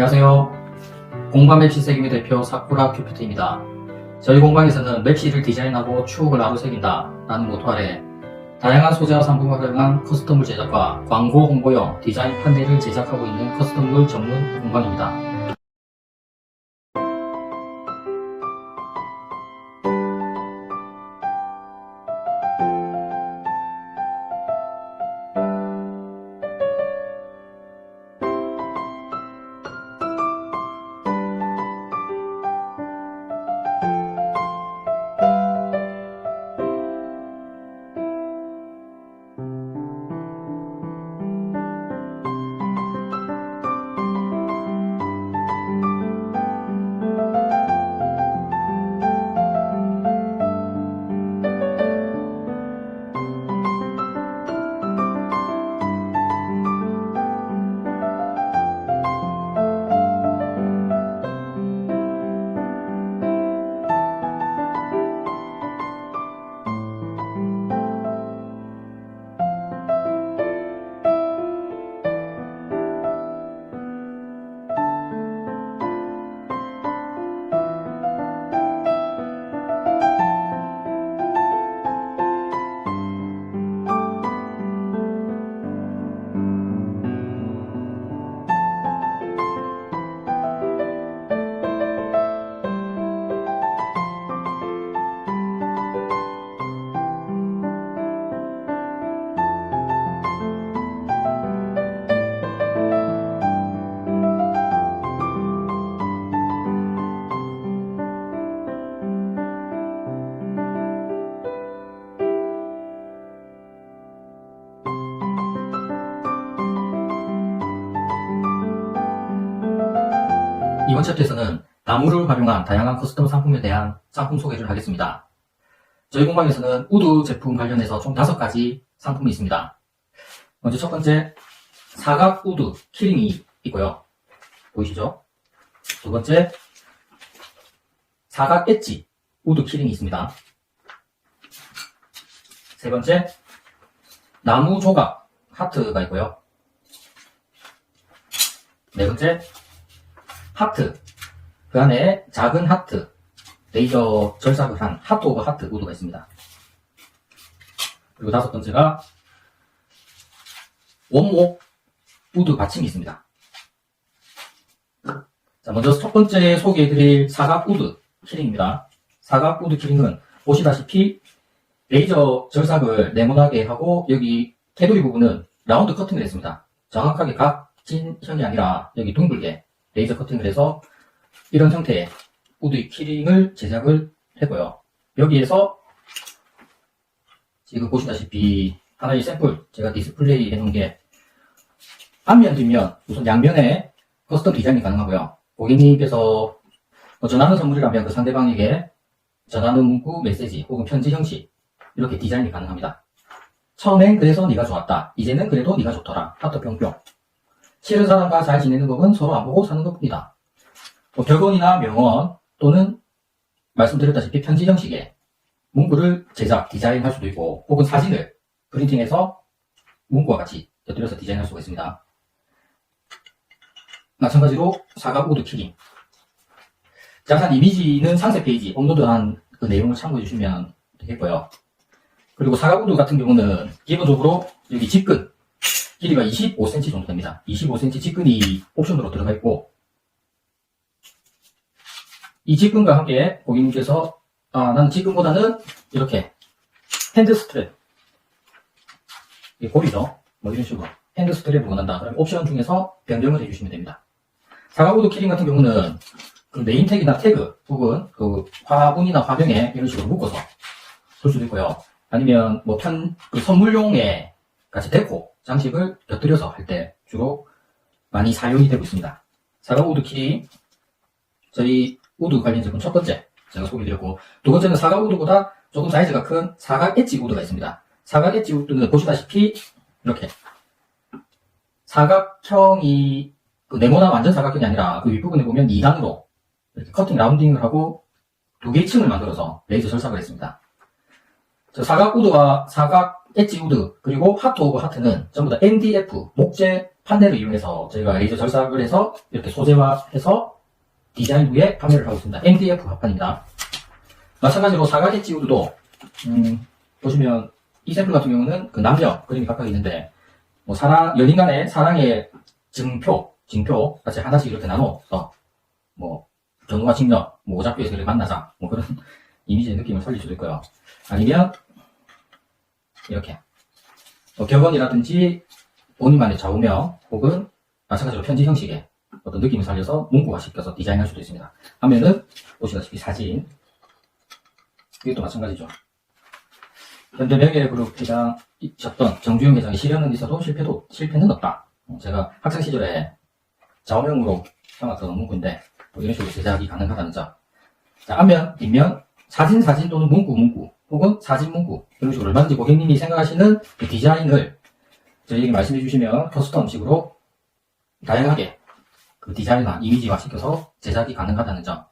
안녕하세요. 공방 맵시 새김의 대표 사쿠라 큐피트입니다. 저희 공방에서는 맵시를 디자인하고 추억을 나로 새긴다 라는 모토 아래 다양한 소재와 상품을 활용한 커스텀물 제작과 광고 홍보용 디자인 판넬을 제작하고 있는 커스텀물 전문 공방입니다. 이번 챕터에서는 나무를 활용한 다양한 커스텀 상품에 대한 상품 소개를 하겠습니다. 저희 공방에서는 우드 제품 관련해서 총 5가지 상품이 있습니다. 먼저 첫 번째, 사각 우드 키링이 있고요. 보이시죠? 두 번째, 사각 엣지 우드 키링이 있습니다. 세 번째, 나무 조각 하트가 있고요. 네 번째, 하트, 그 안에 작은 하트, 레이저 절삭을 한 하트 오브 하트 우드가 있습니다. 그리고 다섯 번째가 원목 우드 받침이 있습니다. 자, 먼저 첫 번째 소개해드릴 사각 우드 키링입니다. 사각 우드 키링은 보시다시피 레이저 절삭을 네모나게 하고 여기 테두리 부분은 라운드 커팅을 했습니다. 정확하게 각진형이 아니라 여기 둥글게 레이저 커팅을 해서 이런 형태의 우드 키링을 제작을 했고요. 여기에서 지금 보시다시피 하나의 샘플 제가 디스플레이 해놓은 게 앞면 뒷면 우선 양면에 커스텀 디자인이 가능하고요. 고객님께서 전하는 선물이라면 그 상대방에게 전하는 문구, 메시지 혹은 편지 형식 이렇게 디자인이 가능합니다. 처음엔 그래서 네가 좋았다. 이제는 그래도 네가 좋더라. 하트 뿅뿅. 싫은 사람과 잘 지내는 법은 서로 안 보고 사는 것뿐이다. 격언이나 명언 또는 말씀드렸다시피 편지 형식의 문구를 제작, 디자인할 수도 있고 혹은 사진을 프린팅해서 문구와 같이 곁들여서 디자인할 수가 있습니다. 마찬가지로 사각 우드 키링. 자세한 이미지는 상세 페이지 업로드한 그 내용을 참고해 주시면 되겠고요. 그리고 사각 우드 같은 경우는 기본적으로 여기 직근 길이가 25cm 정도 됩니다. 25cm 직근이 옵션으로 들어가 있고 이 직근과 함께 고객님께서 나는 직근보다는 이렇게 핸드 스트랩 이게 고리죠. 뭐 이런 식으로 핸드 스트랩을 원한다. 그럼 옵션 중에서 변경을 해주시면 됩니다. 사각 우드 키링 같은 경우는 그 네임택이나 태그 혹은 그 화분이나 화병에 이런 식으로 묶어서 쓸 수도 있고요. 아니면 뭐 그 선물용에 같이 데코 장식을 곁들여서 할 때 주로 많이 사용이 되고 있습니다. 사각 우드 키링 저희 우드 관련 제품 첫 번째 제가 소개드렸고 두 번째는 사각 우드보다 조금 사이즈가 큰 사각 엣지 우드가 있습니다. 사각 엣지 우드는 보시다시피 이렇게 사각형이 그 네모난 완전 사각형이 아니라 그 윗부분에 보면 2단으로 이렇게 커팅 라운딩을 하고 두 개의 층을 만들어서 레이저 절삭을 했습니다. 사각 우드와 사각 엣지 우드 그리고 하트 오브 하트는 전부 다 MDF 목재 판넬을 이용해서 저희가 레이저 절삭을 해서 이렇게 소재화해서 디자인 후에 판매를 하고 있습니다. MDF 합판입니다. 마찬가지로 사각 엣지 우드도 보시면 이 샘플 같은 경우는 그 남녀 그림이 각각 있는데 뭐 연인 간의 사랑의 징표 같이 하나씩 이렇게 나눠서 뭐 견우와 직녀, 뭐 오작교에서 이렇게 만나자 뭐 그런 이미지의 느낌을 살릴 수도 있고요. 아니면 이렇게 격언이라든지 본인만의 좌우명 혹은 마찬가지로 편지 형식의 어떤 느낌을 살려서 문구화 시켜서 디자인할 수도 있습니다. 화면은 보시다시피 사진 이것도 마찬가지죠. 현재 명예그룹 회장이셨던 정주영 회장의 실현은 있어도 실패는 없다. 제가 학생 시절에 좌우명으로 삼았던 문구인데 뭐 이런 식으로 제작이 가능하다는 점. 자, 앞면, 뒷면, 사진 또는 문구 혹은 사진 문구 이런 식으로 얼마든지 고객님이 생각하시는 그 디자인을 저희에게 말씀해 주시면 커스텀식으로 다양하게 그 디자인화, 이미지화 시켜서 제작이 가능하다는 점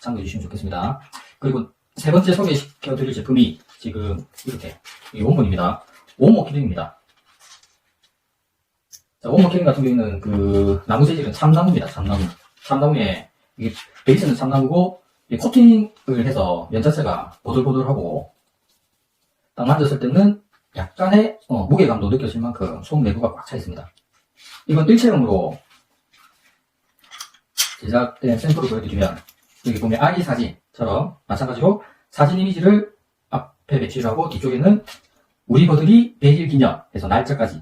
참고해 주시면 좋겠습니다. 그리고 세 번째 소개시켜 드릴 제품이 지금 이렇게 원본입니다. 원목 키링입니다. 자, 원목 키링 같은 경우에는 그 나무 재질은 참나무입니다. 참나무에 이게 베이스는 참나무고 코팅을 해서 면 자체가 보들보들하고 딱 만졌을 때는 약간의 무게감도 느껴질 만큼 속 내부가 꽉 차 있습니다. 이건 일체형으로 제작된 샘플을 보여드리면 여기 보면 아기 사진처럼 마찬가지로 사진 이미지를 앞에 배치를 하고 뒤쪽에는 우리 버들이 100일 기념해서 날짜까지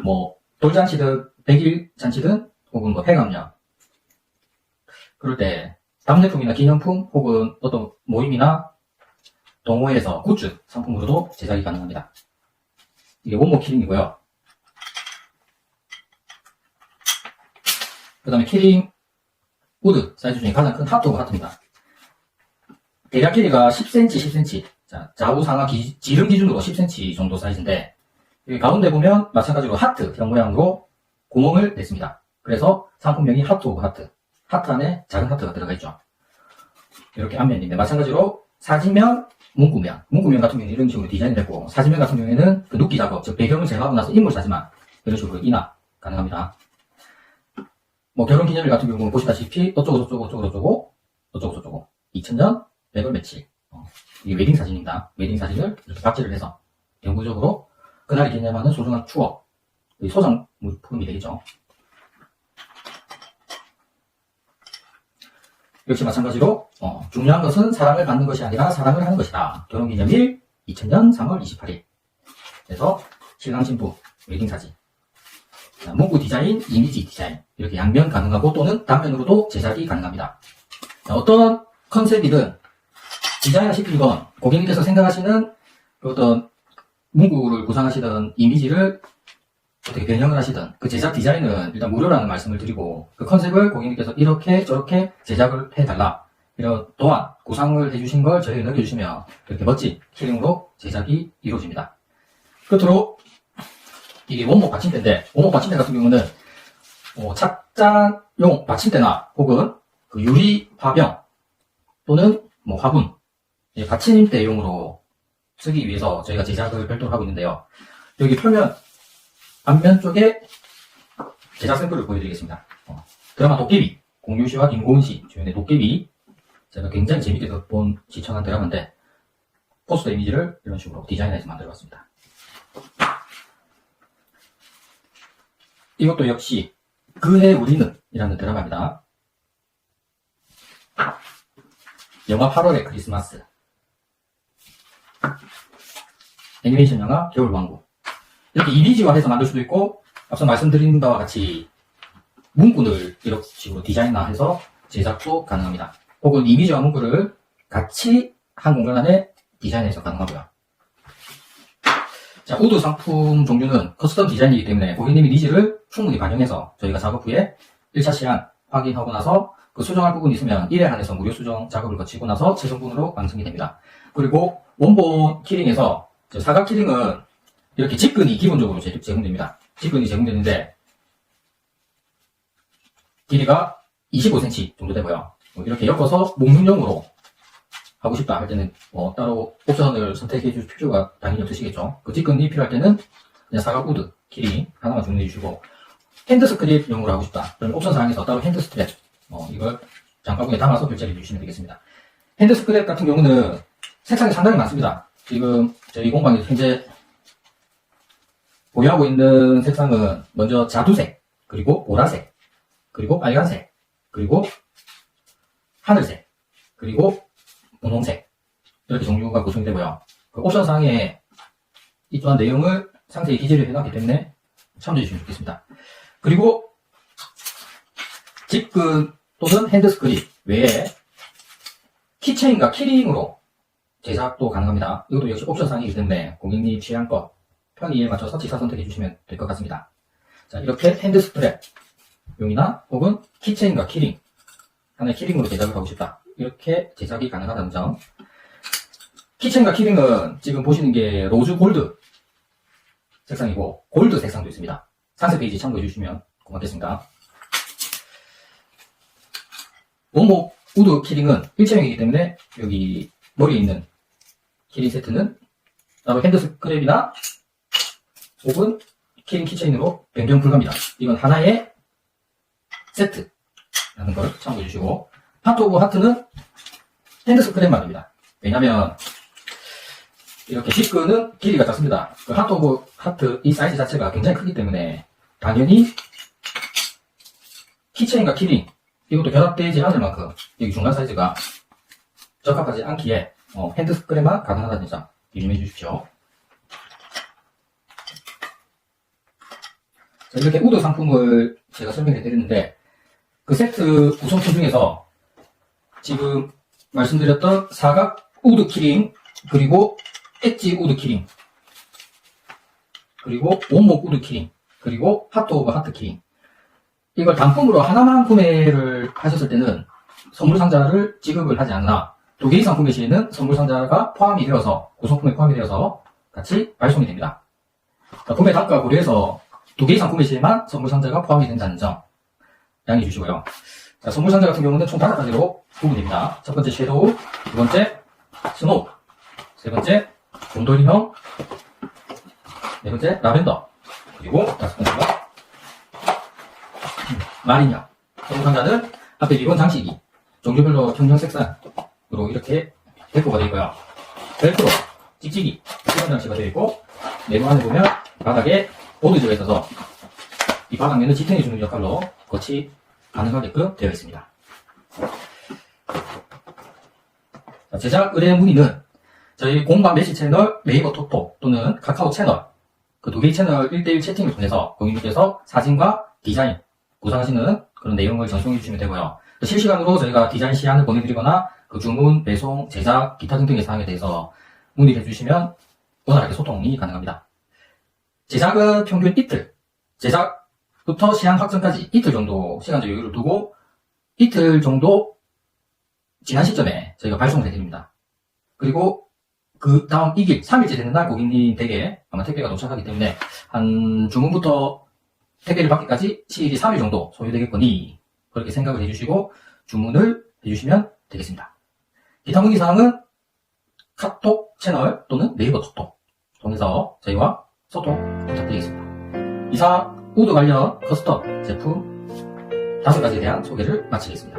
뭐 돌잔치든 100일 잔치든 혹은 뭐 폐감령 그럴 때 답례품이나 기념품 혹은 어떤 모임이나 동호회에서 굿즈 상품으로도 제작이 가능합니다. 이게 원목 키링이고요. 그 다음에 키링 우드 사이즈 중에 가장 큰 핫도그 하트입니다. 대략 길이가 10cm. 자, 좌우 상하 지름 기준으로 10cm 정도 사이즈인데 여기 가운데 보면 마찬가지로 하트 형 모양으로 구멍을 냈습니다. 그래서 상품명이 핫도그 하트. 하트 안에 작은 하트가 들어가 있죠. 이렇게 앞면인데 마찬가지로 사진면, 문구면 같은 경우에는 이런 식으로 디자인이 됐고 사진면 같은 경우에는 그 눕기 작업, 즉 배경을 제거하고 나서 인물 사진만 이런 식으로 인화 가능합니다. 뭐 결혼기념일 같은 경우는 보시다시피 어쩌고 2000년 매월 며칠 이게 웨딩 사진입니다. 웨딩 사진을 이렇게 박제를 해서 영구적으로 그날을 기념하는 소중한 추억 소장 물품이 되겠죠. 역시 마찬가지로 중요한 것은 사랑을 받는 것이 아니라 사랑을 하는 것이다. 결혼기념일 2000년 3월 28일 그래서 신랑 신부 웨딩 사진 문구 디자인, 이미지 디자인 이렇게 양면 가능하고 또는 단면으로도 제작이 가능합니다. 자, 어떤 컨셉이든 디자인하시는 건 고객님께서 생각하시는 어떤 문구를 구상하시던 이미지를 어떻게 변형을 하시든 그 제작 디자인은 일단 무료라는 말씀을 드리고 그 컨셉을 고객님께서 이렇게 저렇게 제작을 해달라 이런 또한 구상을 해주신 걸 저희에게 넘겨주시면 이렇게 멋진 키링으로 제작이 이루어집니다. 끝으로 이게 원목 받침대인데 원목 받침대 같은 경우는 착장용 받침대나 혹은 그 유리 화병 또는 뭐 화분 받침대용으로 쓰기 위해서 저희가 제작을 별도로 하고 있는데요. 여기 표면 앞면 쪽에 제작 샘플을 보여드리겠습니다. 드라마 도깨비 공유씨와 김고은씨 주연의 도깨비 제가 굉장히 재밌게 시청한 드라마인데 포스터 이미지를 이런 식으로 디자인해서 만들어봤습니다. 이것도 역시 그해 우리는 이라는 드라마입니다. 영화 8월의 크리스마스 애니메이션 영화 겨울왕국 이렇게 이미지화해서 만들 수도 있고 앞서 말씀드린 바와 같이 문구를 이런 식으로 디자인화해서 제작도 가능합니다. 혹은 이미지와 문구를 같이 한 공간 안에 디자인해서 가능하고요. 자, 우드 상품 종류는 커스텀 디자인이기 때문에 고객님의 니즈를 충분히 반영해서 저희가 작업 후에 1차 시안 확인하고 나서 그 수정할 부분이 있으면 1회 한해서 무료 수정 작업을 거치고 나서 최종본으로 완성이 됩니다. 그리고 원본 키링에서 사각 키링은 이렇게 직근이 기본적으로 제공됩니다. 직근이 제공되는데 길이가 25cm 정도 되고요. 이렇게 엮어서 목록용으로 하고 싶다 할 때는 따로 옵션을 선택해 줄 필요가 당연히 없으시겠죠. 그 직근이 필요할 때는 그냥 사각 우드 키링 하나만 주문해 주시고 핸드 스크립용으로 하고 싶다. 그러면 옵션 사항에서 따로 핸드 스트랩, 이걸 장바구니에 담아서 결제를 해주시면 되겠습니다. 핸드 스크랩 같은 경우는 색상이 상당히 많습니다. 지금 저희 공방에서 현재 보유하고 있는 색상은 먼저 자두색, 그리고 보라색, 그리고 빨간색, 그리고 하늘색, 그리고 분홍색, 이렇게 종류가 구성이 되고요. 그 옵션 사항에 이 또한 내용을 상세히 기재를 해놨기 때문에 참조해 주시면 좋겠습니다. 그리고 직근 또는 핸드 스크립 외에 키체인과 키링으로 제작도 가능합니다. 이것도 역시 옵션 사항이기 때문에 고객님 취향껏 편의에 맞춰서 지사 선택해 주시면 될 것 같습니다. 자, 이렇게 핸드 스트랩 용이나 혹은 키체인과 키링, 하나의 키링으로 제작을 하고 싶다. 이렇게 제작이 가능하다는 점. 키체인과 키링은 지금 보시는 게 로즈 골드 색상이고 골드 색상도 있습니다. 상세 페이지 참고해 주시면 고맙겠습니다. 원목 우드 키링은 일체형이기 때문에 여기 머리에 있는 키링 세트는 따로 핸드 스크랩이나 혹은 키링 키체인으로 변경 불가입니다. 이건 하나의 세트라는 걸 참고해 주시고, 하트 오브 하트는 핸드 스크랩만입니다. 왜냐면 이렇게 직근은 길이가 작습니다. 그 하트 오브 하트 이 사이즈 자체가 굉장히 크기 때문에 당연히 키체인과 키링 이것도 결합되지 않을 만큼 여기 중간 사이즈가 적합하지 않기에 핸드 스크랩만 가능하다는 점 유념해 주십시오. 자, 이렇게 우드 상품을 제가 설명해 드렸는데 그 세트 구성품 중에서 지금 말씀드렸던 사각 우드 키링, 그리고 엣지 우드 키링, 그리고 원목 우드 키링, 그리고 하트 오브 하트 키링, 이걸 단품으로 하나만 구매를 하셨을 때는 선물 상자를 지급을 하지 않나, 2개 이상 구매 시에는 선물 상자가 포함이 되어서, 구성품에 포함이 되어서 같이 발송이 됩니다. 자, 구매 단가 고려해서 2개 이상 구매 시에만 선물 상자가 포함이 된다는 점 양해해 주시고요. 자, 선물 상자 같은 경우는 총 5가지로 구분됩니다. 첫 번째 섀도우, 두 번째 스노우, 세 번째 곰돌이형, 네 번째 라벤더, 그리고 다섯 번째가 마린형. 선물 상자는 앞에 리본 장식이 종류별로 형형 색상으로 이렇게 데코가 되어 있고요. 벨크로, 찍찍이, 리본 장치가 되어 있고, 내부 안에 보면 바닥에 보드지가 있어서 이 바닥면을 지탱해주는 역할로 거치 가능하게끔 되어 있습니다. 자, 제작 의뢰 문의는 저희 공방 매시 채널 네이버 톡톡 또는 카카오 채널 그 2개의 채널 1대1 채팅을 통해서 고객님께서 사진과 디자인 구상하시는 그런 내용을 전송해 주시면 되고요. 실시간으로 저희가 디자인 시안을 보내드리거나 그 주문, 배송, 제작, 기타 등등의 사항에 대해서 문의해 주시면 원활하게 소통이 가능합니다. 제작은 평균 이틀, 제작부터 시안 확정까지 이틀 정도 시간적 여유를 두고 이틀 정도 지난 시점에 저희가 발송을 해드립니다. 그리고 그 다음 이길 3일째 되는 날 고객님 댁에 아마 택배가 도착하기 때문에 한 주문부터 택배를 받기까지 시일이 3일 정도 소요되겠거니 그렇게 생각을 해주시고 주문을 해주시면 되겠습니다. 기타 문의사항은 카톡 채널 또는 네이버 톡톡 통해서 저희와 소통 부탁드리겠습니다. 이상 우드 관련 커스텀 제품 5가지에 대한 소개를 마치겠습니다.